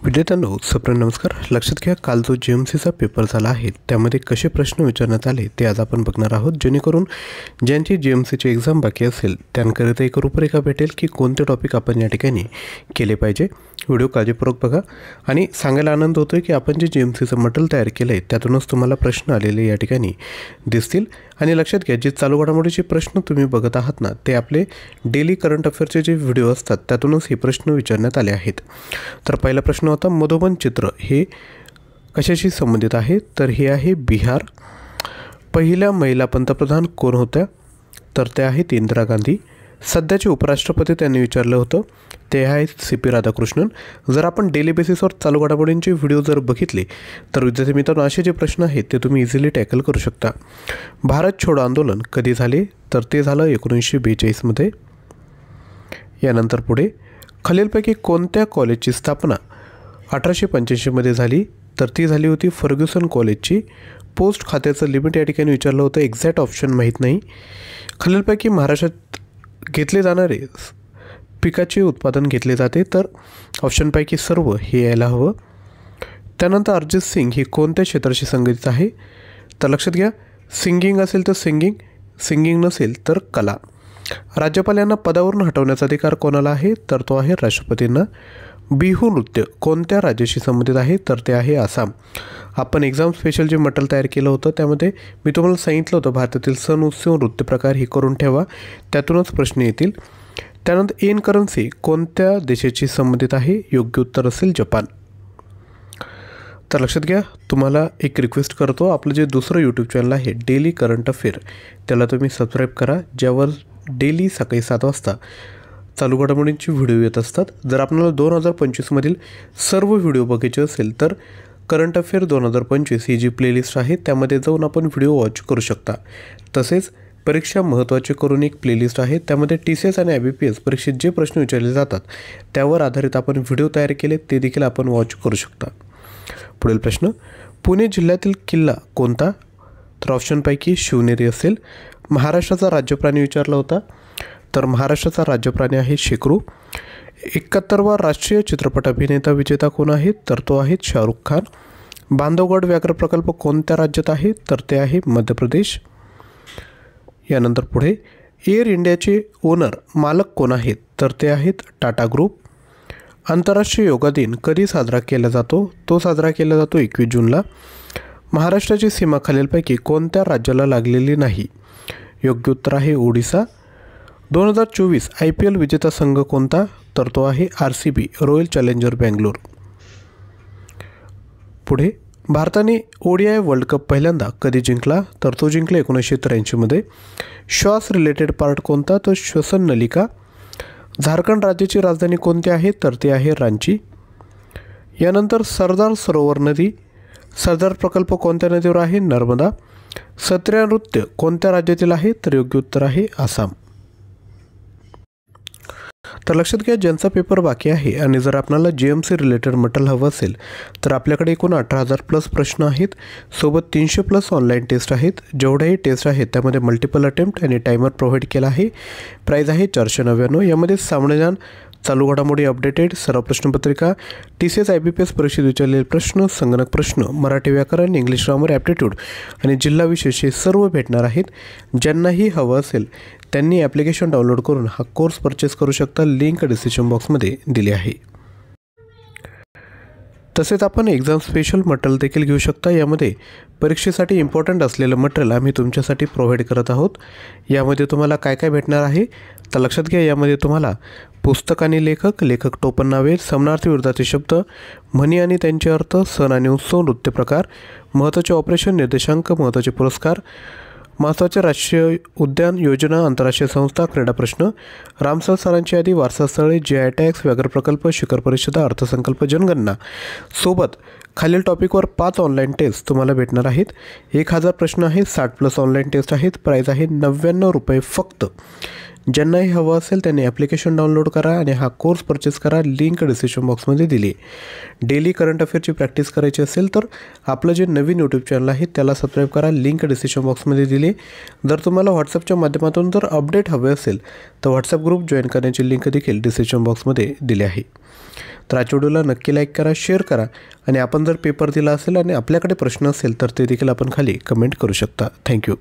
विद्यार्थ्यांनो सप्रेम नमस्कार. लक्षात घ्या, काल जो GMCचा पेपर झाला आहे त्यामध्ये कसे प्रश्न विचारण्यात आले ते आज आपण बघणार आहोत, जेणेकरून ज्यांची GMCची एक्झाम बाकी असेल त्यांकरिता एक रूपरेखा भेटेल की कोणते टॉपिक आपण या ठिकाणी केले पाहिजे. व्हिडिओ काळजीपूर्वक बघा आणि सांगायला आनंद होतो की आपण जे GMCचं मटेरियल तयार केलं आहे त्यातूनच तुम्हाला प्रश्न आलेले या ठिकाणी दिसतील. आणि लक्षात घ्या, जे चालू घडामोडीचे प्रश्न तुम्ही बघत आहात ना ते आपले डेली करंट अफेअरचे जे व्हिडिओ असतात त्यातूनच हे प्रश्न विचारण्यात आले आहेत. तर पहिला प्रश्न होता, मधुबन चित्र हे कशाशी संबंधित आहे? तर हे आहे बिहार. पहिल्या महिला पंतप्रधान कोण होत्या? तर त्या आहेत इंदिरा गांधी. सध्याचे उपराष्ट्रपती त्यांनी विचारलं होतं ते आहेत CP राधाकृष्णन. जर आपण डेली बेसिसवर चालू घडामोडींचे व्हिडिओ जर बघितले तर विद्यार्थी मित्रांनो असे जे प्रश्न आहेत ते तुम्ही इझिली टॅकल करू शकता. भारत छोडो आंदोलन कधी झाले? तर ते झालं 1942 मध्ये. यानंतर पुढे खालीलपैकी कोणत्या कॉलेजची स्थापना 1885 मध्ये झाली? तर ती झाली होती फर्ग्युसन कॉलेजची. पोस्ट खात्याचं लिमिट या ठिकाणी विचारलं होतं, एक्झॅक्ट ऑप्शन माहीत नाही. खालीलपैकी महाराष्ट्रात घेतले जाणारे पिकाचे उत्पादन घेतले जाते? तर ऑप्शनपैकी सर्व हे यायला हवं. त्यानंतर अरिजित सिंग ही कोणत्या क्षेत्राशी संबंधित आहे? तर लक्षात घ्या, सिंगिंग असेल तर सिंगिंग, सिंगिंग नसेल तर कला. राज्यपाल यांना पदावरून हटवण्याचा अधिकार कोणाला आहे? तर तो आहे राष्ट्रपतींना. बिहू नृत्य कोणत्या राज्याशी संबंधित आहे? तर ते आहे आसाम. आपण एक्झाम स्पेशल जे मटेरियल तयार केलं होतं त्यामध्ये मी तुम्हाला सांगितलं होतं भारतातील सण उत्सव नृत्य प्रकार हे करून ठेवा, त्यातूनच प्रश्न येतील. त्यानंतर इन करन्सी कोणत्या देशाची संबंधित आहे? योग्य उत्तर असेल जपान. तर लक्षात घ्या, तुम्हाला एक रिक्वेस्ट करतो, आपलं जे दुसरं यूट्यूब चॅनल आहे डेली करंट अफेअर त्याला तुम्ही सबस्क्राईब करा, ज्यावर डेली सकाळी 7 वाजता चालू घडामोडींची व्हिडिओ येत असतात. जर आपल्याला 2025 मधील सर्व व्हिडिओ बघायचे असेल तर करंट अफेअर 2025 ही जी प्लेलिस्ट आहे त्यामध्ये जाऊन आपण व्हिडिओ वॉच करू शकता. तसेच परीक्षा महत्त्वाचे करून एक प्लेलिस्ट आहे, त्यामध्ये TCS आणि IBPS परीक्षेत जे प्रश्न विचारले जातात त्यावर आधारित आपण व्हिडिओ तयार केले, ते देखील आपण वॉच करू शकता. पुढील प्रश्न, पुणे जिल्ह्यातील किल्ला कोणता? तर ऑप्शनपैकी शिवनेरी असेल. महाराष्ट्राचा राज्यप्राणी विचारला होता, तर महाराष्ट्राचा राज्यप्राणी आहे शेकरू. 71वा राष्ट्रीय चित्रपट अभिनेता विजेता कोण आहे? तर तो आहे शाहरुख खान. बांधवगड व्याघ्र प्रकल्प कोणत्या राज्यात आहे? तर ते आहे मध्य प्रदेश. यानंतर पुढे एअर इंडियाचे ओनर मालक कोण आहेत? तर ते आहेत टाटा ग्रुप. आंतरराष्ट्रीय योगा दिन कधी साजरा केला जातो? तो साजरा केला जातो 21 जूनला. महाराष्ट्राची सीमा खालीलपैकी कोणत्या राज्याला लागलेली नाही? योग्य उत्तर आहे ओडिसा. 2024 IPL विजेता संघ कोणता? तर तो आहे RCB, रॉयल चॅलेंजर बँगलोर. पुढे भारताने ODI वर्ल्ड कप पहिल्यांदा कधी जिंकला? तर तो जिंकला 1983 मध्ये. श्वास रिलेटेड पार्ट कोणता? तो श्वसन नलिका. झारखंड राज्याची राजधानी कोणती आहे? तर ती आहे रांची. यानंतर सरदार सरोवर नदी, सरदार प्रकल्प कोणत्या नदीवर आहे? नर्मदा. सत्रिया नृत्य कोणत्या राज्यातील आहे? तर योग्य उत्तर आहे आसाम. तर लक्षात घ्या, ज्यांचा पेपर बाकी आहे आणि जर आपल्याला GMC रिलेटेड मटेरियल हवं असेल तर आपल्याकडे एकूण 18,000 प्लस प्रश्न आहेत, सोबत 300 प्लस ऑनलाईन टेस्ट आहेत. जेवढ्याही टेस्ट आहेत त्यामध्ये मल्टिपल अटेम्प्ट आणि टायमर प्रोव्हाइड केला आहे. प्राईज आहे 499. यामध्ये सामान्यज्ञान, चालू घडामोडी अपडेटेड, सर्व प्रश्नपत्रिका, TCS IBPS परीक्षेत विचारलेले प्रश्न, संगणक प्रश्न, मराठी व्याकरण, इंग्लिश ग्रामर, ॲप्टिट्यूड आणि जिल्हा विशेष हे सर्व भेटणार आहेत. ज्यांनाही हवं असेल त्यांनी ॲप्लिकेशन डाउनलोड करून हा कोर्स परचेस करू शकता. लिंक डिस्क्रिप्शन बॉक्समध्ये दिली आहे. तसेच आपण एक्झाम स्पेशल मटेरियल देखील घेऊ शकता. यामध्ये परीक्षेसाठी इम्पॉर्टंट असलेलं मटेरियल आम्ही तुमच्यासाठी प्रोव्हाइड करत आहोत. यामध्ये तुम्हाला काय काय भेटणार आहे? तर लक्षात घ्या, यामध्ये तुम्हाला पुस्तक आणि लेखक, लेखक टोपण नावे, समानार्थी विरुद्धाचे शब्द, म्हणी आणि त्यांचे अर्थ, सण आणि उत्सव, नृत्य प्रकार, महत्त्वाचे ऑपरेशन, निर्देशांक, महत्त्वाचे पुरस्कार, महत्त्वाचे राष्ट्रीय उद्यान, योजना, आंतरराष्ट्रीय संस्था, क्रीडा प्रश्न, रामसर सरांची यादी, वारसा स्थळे, GI टॅक्स, व्याघ्र प्रकल्प, शिखर परिषदा, अर्थसंकल्प, जनगणना. सोबत खालील टॉपिकवर 5 ऑनलाईन टेस्ट तुम्हाला भेटणार आहेत. 1000 प्रश्न आहेत, 60 प्लस ऑनलाईन टेस्ट आहेत. प्राईज आहे 99 रुपये फक्त. ज्यांनाही हवं असेल त्यांनी ॲप्लिकेशन डाउनलोड करा आणि हा कोर्स परचेस करा. लिंक डिस्क्रिप्शन बॉक्समध्ये दिली. डेली करंट अफेअरची प्रॅक्टिस करायची असेल तर आपलं जे नवीन यूट्यूब चॅनल आहे त्याला सबस्क्राईब करा. लिंक डिस्क्रिप्शन बॉक्समध्ये दिली. जर तुम्हाला व्हॉट्सअपच्या माध्यमातून जर अपडेट हवे असेल तर व्हॉट्सअप ग्रुप जॉईन करण्याची लिंक देखील डिस्क्रिप्शन बॉक्समध्ये दिली आहे. तर आजच्या व्हिडिओला नक्की लाईक करा, शेअर करा आणि आपण जर पेपर दिला असेल आणि आपल्याकडे प्रश्न असेल तर ते देखील आपण खाली कमेंट करू शकता. थँक्यू.